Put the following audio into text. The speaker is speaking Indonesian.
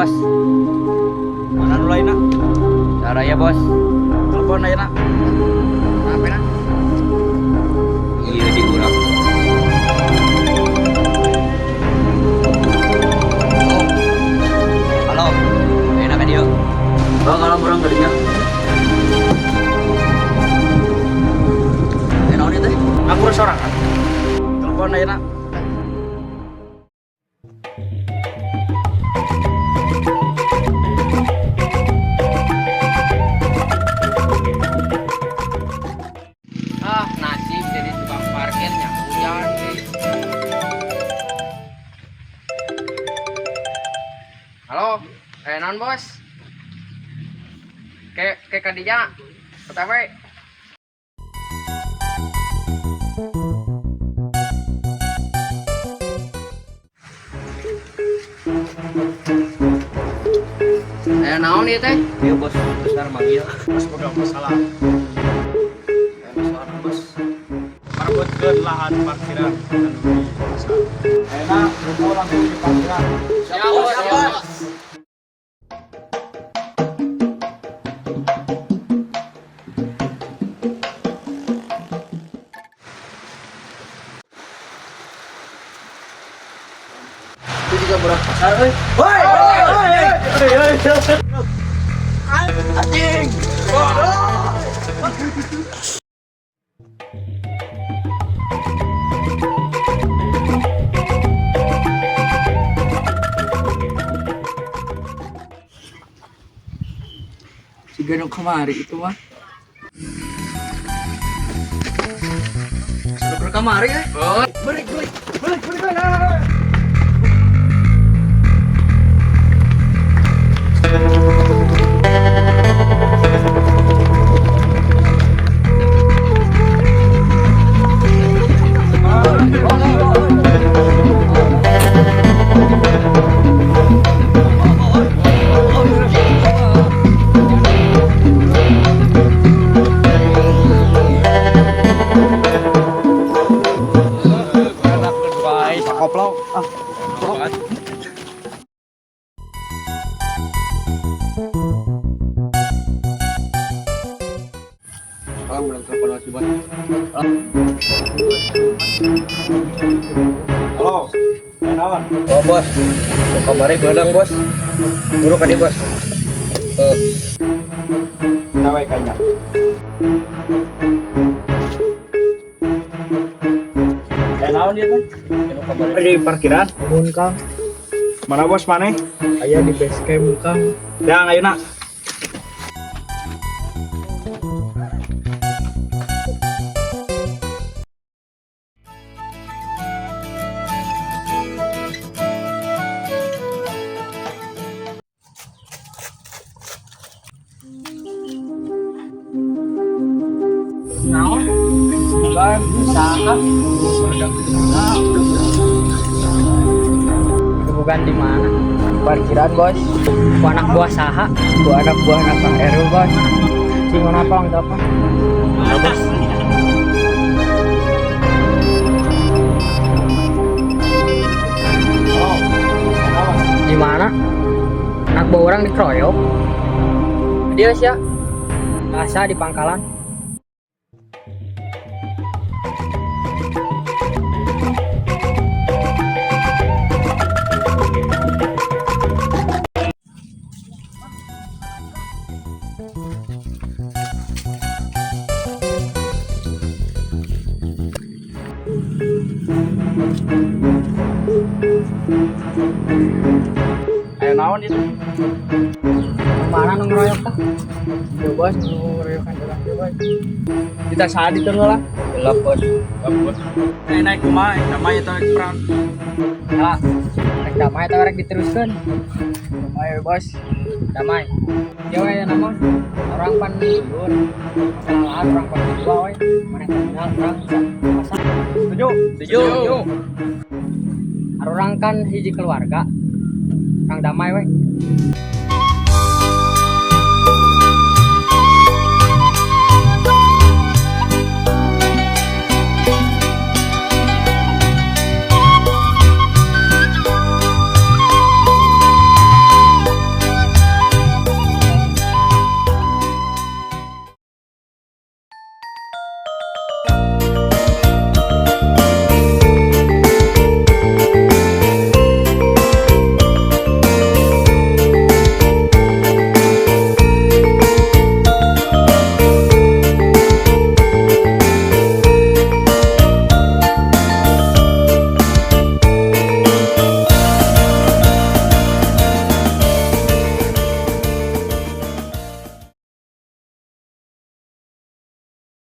bos. Mana nu lainna? Cara ya bos. Telepon ayeuna. Apa na? Iya di urang. Halo. Enak kan yuk? Oh, kalau urang geudinya. Naon teh? Aku sorangan. Telepon ayeuna. Nasib jadi tukang parkirnya hujan deh. Halo, non bos. Ke Kadija, OTW. Naon ieu teh? Iya bos, besar manggil. Bos boga masalah. Soalna bos. Parebutkeun lahan parkiran anu di pasar. Ayeuna ruko langsung di parkiran. Siap bos. Itu juga murah pasar euy. Woi! Anjing. Siga nu kamari itu mah. Sudah kamari ya? Oh, Balik. Koplo. kalau belum telepon lagi bos. Halo. Naon? Oh bos, kamari beladang bos. Buru kadi bos. Nawe kanya. Naon ieu teh? Di parkiran. Mun Kang. Mana bos maneh? Aya di base camp Kang. Dang ayeuna. Naon? Bukan usaha. Bukan di mana? Parkiran bos. Ku anak buah saha? Bu anak buah Kang Erul bos. Sing mana apa apa? Bos. Di mana? Anak buah orang dikeroyok. Dia sih ya. Asa di pangkalan. Ayo naon itu? Mana nu ngeroyok tah? Ya bos, ngeroyokan orang dia bos. Kita saat itu lah. Gelap bos. Bagus. Naik kumaha? Namanya itu perang. Ya, rek damai teh rek diteruskeun. Ayo bos. Damai. Ya we nama orang pan libur. Masalah orang pan dua we. Mana kenal orang masa. Setuju. Orang kan hiji keluarga. Kang damai we.